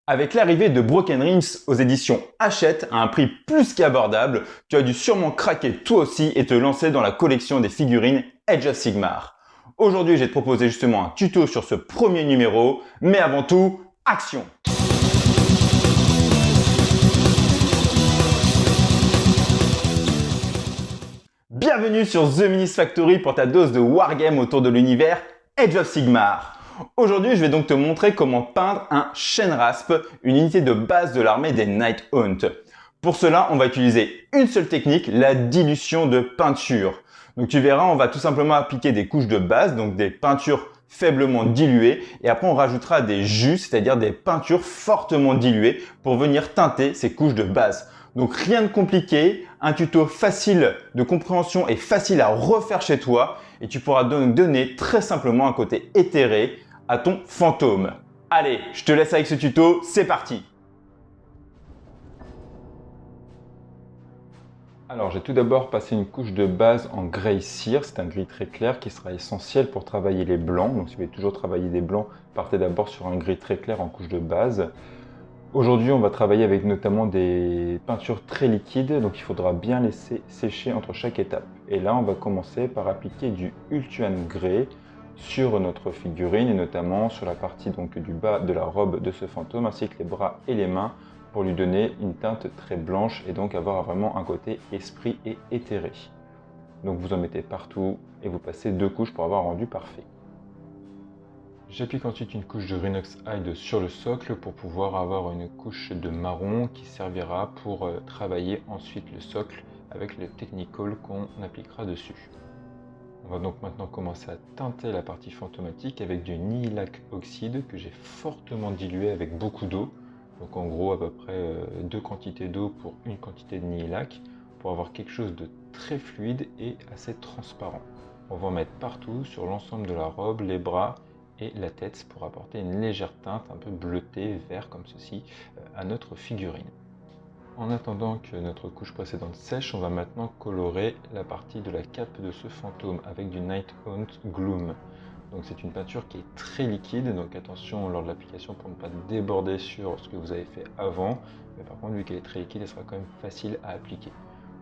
Avec l'arrivée de Broken Rims aux éditions Hachette à un prix plus qu'abordable, tu as dû sûrement craquer toi aussi et te lancer dans la collection des figurines Age of Sigmar. Aujourd'hui, je vais te proposer justement un tuto sur ce premier numéro, mais avant tout, action! Bienvenue sur The Minis Factory pour ta dose de wargame autour de l'univers Age of Sigmar. Aujourd'hui, je vais donc te montrer comment peindre un Shenrasp, une unité de base de l'armée des Nighthaunt. Pour cela, on va utiliser une seule technique, la dilution de peinture. Donc tu verras, on va tout simplement appliquer des couches de base, donc des peintures faiblement diluées, et après on rajoutera des jus, c'est-à-dire des peintures fortement diluées pour venir teinter ces couches de base. Donc rien de compliqué, un tuto facile de compréhension et facile à refaire chez toi et tu pourras donc donner très simplement un côté éthéré à ton fantôme. Allez, je te laisse avec ce tuto, c'est parti! Alors j'ai tout d'abord passé une couche de base en grey cire, c'est un gris très clair qui sera essentiel pour travailler les blancs. Donc si vous voulez toujours travailler des blancs, partez d'abord sur un gris très clair en couche de base. Aujourd'hui, on va travailler avec notamment des peintures très liquides, donc il faudra bien laisser sécher entre chaque étape. Et là, on va commencer par appliquer du Ultuan Grey sur notre figurine et notamment sur la partie donc du bas de la robe de ce fantôme, ainsi que les bras et les mains pour lui donner une teinte très blanche et donc avoir vraiment un côté esprit et éthéré. Donc vous en mettez partout et vous passez 2 couches pour avoir un rendu parfait. J'applique ensuite une couche de Rhinox Hide sur le socle pour pouvoir avoir une couche de marron qui servira pour travailler ensuite le socle avec le Technical qu'on appliquera dessus. On va donc maintenant commencer à teinter la partie fantomatique avec du Nihilakh Oxide que j'ai fortement dilué avec beaucoup d'eau. Donc en gros à peu près 2 quantités d'eau pour une quantité de Nihilakh pour avoir quelque chose de très fluide et assez transparent. On va en mettre partout sur l'ensemble de la robe, les bras et la tête pour apporter une légère teinte un peu bleutée, vert comme ceci à notre figurine. En attendant que notre couche précédente sèche, on va maintenant colorer la partie de la cape de ce fantôme avec du Nighthaunt Gloom. Donc c'est une peinture qui est très liquide, donc attention lors de l'application pour ne pas déborder sur ce que vous avez fait avant, mais par contre vu qu'elle est très liquide, elle sera quand même facile à appliquer.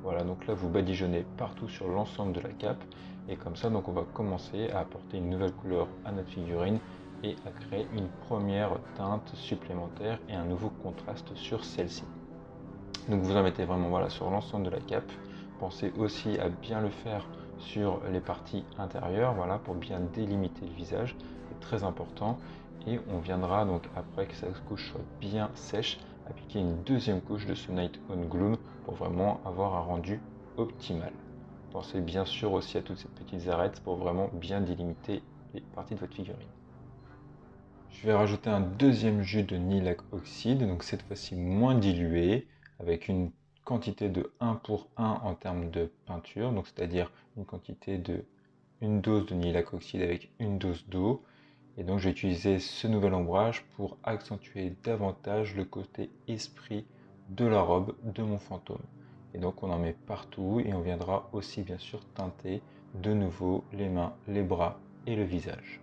Voilà, donc là vous badigeonnez partout sur l'ensemble de la cape, et comme ça donc on va commencer à apporter une nouvelle couleur à notre figurine et à créer une première teinte supplémentaire et un nouveau contraste sur celle-ci. Donc vous en mettez vraiment voilà, sur l'ensemble de la cape. Pensez aussi à bien le faire sur les parties intérieures, voilà, pour bien délimiter le visage, c'est très important. Et on viendra donc après que cette couche soit bien sèche, appliquer une deuxième couche de ce Nighthaunt Gloom pour vraiment avoir un rendu optimal. Pensez bien sûr aussi à toutes ces petites arêtes pour vraiment bien délimiter les parties de votre figurine. Je vais rajouter un deuxième jus de Nihilakh Oxide, donc cette fois-ci moins dilué, avec une quantité de 1 pour 1 en termes de peinture, donc c'est-à-dire une quantité de une dose de Nihilakh Oxide avec une dose d'eau. Et donc je vais utiliser ce nouvel ombrage pour accentuer davantage le côté esprit de la robe de mon fantôme. Et donc on en met partout et on viendra aussi bien sûr teinter de nouveau les mains, les bras et le visage.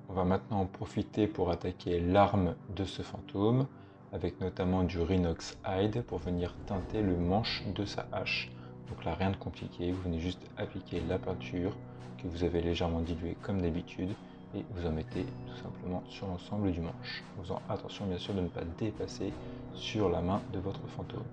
On va maintenant en profiter pour attaquer l'arme de ce fantôme, avec notamment du Rhinox Hide pour venir teinter le manche de sa hache. Donc là rien de compliqué, vous venez juste appliquer la peinture que vous avez légèrement diluée comme d'habitude et vous en mettez tout simplement sur l'ensemble du manche. En faisant attention bien sûr de ne pas dépasser sur la main de votre fantôme.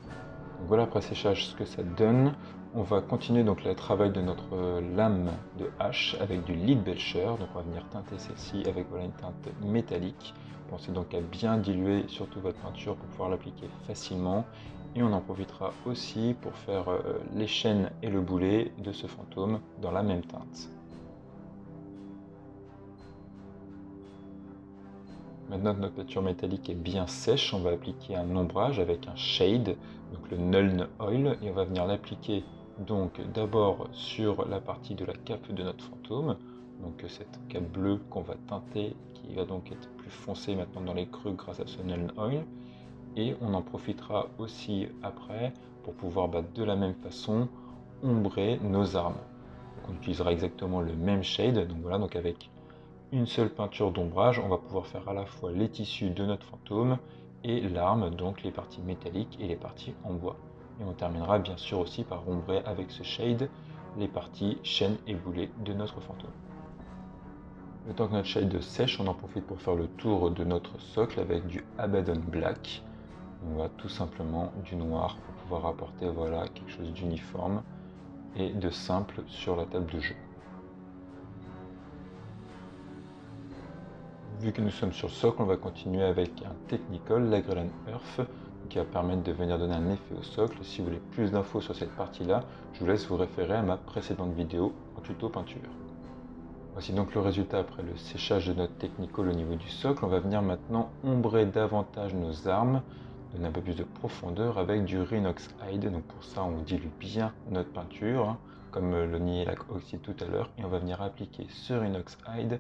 Donc voilà après séchage ce que ça donne. On va continuer donc le travail de notre lame de hache avec du Leadbelcher. Donc on va venir teinter celle-ci avec voilà, une teinte métallique. Pensez donc à bien diluer surtout votre peinture pour pouvoir l'appliquer facilement. Et on en profitera aussi pour faire les chaînes et le boulet de ce fantôme dans la même teinte. Maintenant que notre peinture métallique est bien sèche, on va appliquer un ombrage avec un shade, donc le Nuln Oil, et on va venir l'appliquer donc d'abord sur la partie de la cape de notre fantôme, donc cette cape bleue qu'on va teinter, qui va donc être plus foncée maintenant dans les creux grâce à ce Nuln Oil, et on en profitera aussi après pour pouvoir de la même façon ombrer nos armes. Donc on utilisera exactement le même shade, donc voilà, donc avec une seule peinture d'ombrage, on va pouvoir faire à la fois les tissus de notre fantôme et l'arme, donc les parties métalliques et les parties en bois. Et on terminera bien sûr aussi par ombrer avec ce shade les parties chaîne et boulet de notre fantôme. Le temps que notre shade sèche, on en profite pour faire le tour de notre socle avec du Abaddon Black. On va tout simplement du noir pour pouvoir apporter voilà, quelque chose d'uniforme et de simple sur la table de jeu. Vu que nous sommes sur le socle, on va continuer avec un Technical, la Grelin Earth, qui va permettre de venir donner un effet au socle. Si vous voulez plus d'infos sur cette partie-là, je vous laisse vous référer à ma précédente vidéo en tuto peinture. Voici donc le résultat après le séchage de notre Technical au niveau du socle. On va venir maintenant ombrer davantage nos armes, donner un peu plus de profondeur avec du Rhinox Hide. Donc pour ça, on dilue bien notre peinture, comme le Nihilakh Oxide tout à l'heure, et on va venir appliquer ce Rhinox Hide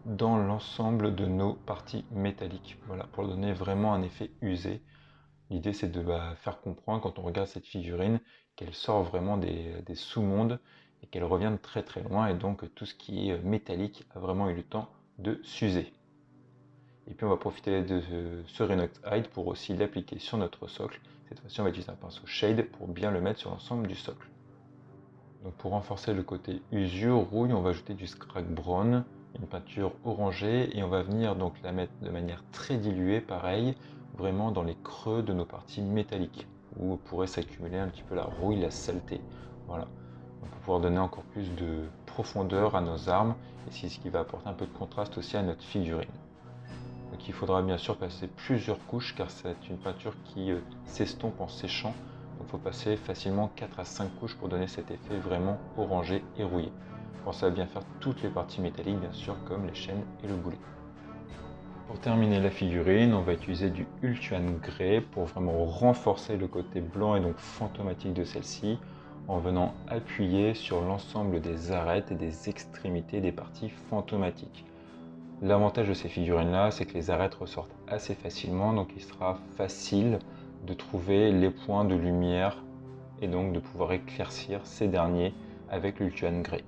dans l'ensemble de nos parties métalliques, voilà, pour donner vraiment un effet usé. L'idée c'est de faire comprendre quand on regarde cette figurine qu'elle sort vraiment des sous-mondes et qu'elle revient de très très loin, et donc tout ce qui est métallique a vraiment eu le temps de s'user. Et puis on va profiter de ce Rhinox Hide pour aussi l'appliquer sur notre socle. Cette fois-ci on va utiliser un pinceau shade pour bien le mettre sur l'ensemble du socle. Donc pour renforcer le côté usure, rouille, on va ajouter du Scrag Brown, une peinture orangée, et on va venir donc la mettre de manière très diluée, pareil, vraiment dans les creux de nos parties métalliques, où pourrait s'accumuler un petit peu la rouille, la saleté. Voilà, donc pour pouvoir donner encore plus de profondeur à nos armes, et c'est ce qui va apporter un peu de contraste aussi à notre figurine. Donc il faudra bien sûr passer plusieurs couches, car c'est une peinture qui s'estompe en séchant, donc il faut passer facilement 4 à 5 couches pour donner cet effet vraiment orangé et rouillé. Pensez à bien faire toutes les parties métalliques, bien sûr, comme les chaînes et le boulet. Pour terminer la figurine, on va utiliser du Ultuan Grey pour vraiment renforcer le côté blanc et donc fantomatique de celle-ci, en venant appuyer sur l'ensemble des arêtes et des extrémités des parties fantomatiques. L'avantage de ces figurines-là, c'est que les arêtes ressortent assez facilement, donc il sera facile de trouver les points de lumière et donc de pouvoir éclaircir ces derniers avec l'Ultuan Grey.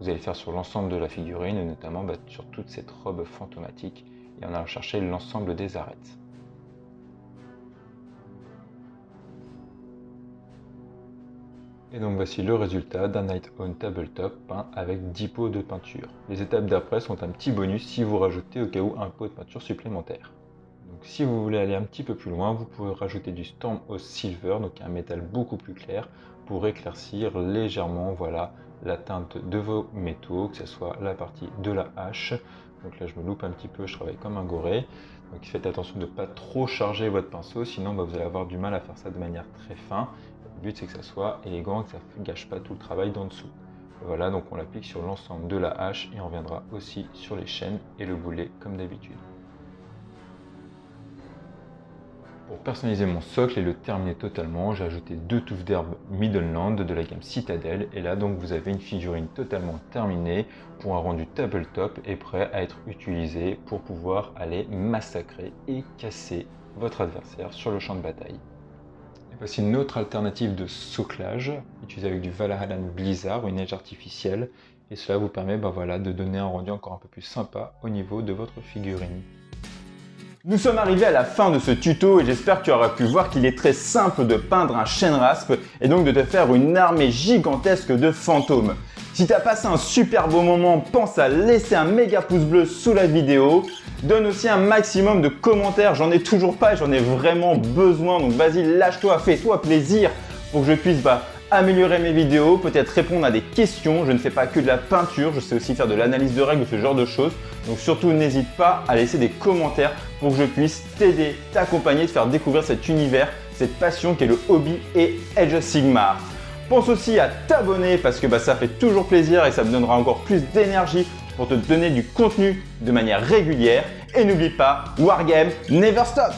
Vous allez le faire sur l'ensemble de la figurine, et notamment sur toute cette robe fantomatique, et en allant chercher l'ensemble des arêtes. Et donc voici le résultat d'un Night Own Tabletop peint avec 10 pots de peinture. Les étapes d'après sont un petit bonus si vous rajoutez au cas où un pot de peinture supplémentaire. Donc si vous voulez aller un petit peu plus loin, vous pouvez rajouter du Stormhost Silver, donc un métal beaucoup plus clair, pour éclaircir légèrement voilà, la teinte de vos métaux, que ce soit la partie de la hache. Donc là je me loupe un petit peu, je travaille comme un goré. Donc faites attention de ne pas trop charger votre pinceau, sinon vous allez avoir du mal à faire ça de manière très fin. Le but c'est que ça soit élégant, que ça ne gâche pas tout le travail d'en dessous. Voilà, donc on l'applique sur l'ensemble de la hache et on reviendra aussi sur les chaînes et le boulet comme d'habitude. Pour personnaliser mon socle et le terminer totalement, j'ai ajouté 2 touffes d'herbe Middleland de la gamme Citadel, et là donc vous avez une figurine totalement terminée pour un rendu tabletop et prêt à être utilisé pour pouvoir aller massacrer et casser votre adversaire sur le champ de bataille. Et voici une autre alternative de soclage utilisée avec du Valhallan Blizzard, une neige artificielle, et cela vous permet voilà, de donner un rendu encore un peu plus sympa au niveau de votre figurine. Nous sommes arrivés à la fin de ce tuto et j'espère que tu auras pu voir qu'il est très simple de peindre un chêne raspe et donc de te faire une armée gigantesque de fantômes. Si tu as passé un super beau moment, pense à laisser un méga pouce bleu sous la vidéo. Donne aussi un maximum de commentaires, j'en ai toujours pas et j'en ai vraiment besoin, donc vas-y lâche-toi, fais-toi plaisir pour que je puisse améliorer mes vidéos, peut-être répondre à des questions. Je ne fais pas que de la peinture, je sais aussi faire de l'analyse de règles, ce genre de choses. Donc surtout n'hésite pas à laisser des commentaires pour que je puisse t'aider, t'accompagner, te faire découvrir cet univers, cette passion qu'est le hobby et Age of Sigmar. Pense aussi à t'abonner parce que ça fait toujours plaisir et ça me donnera encore plus d'énergie pour te donner du contenu de manière régulière. Et n'oublie pas, Wargame never stop!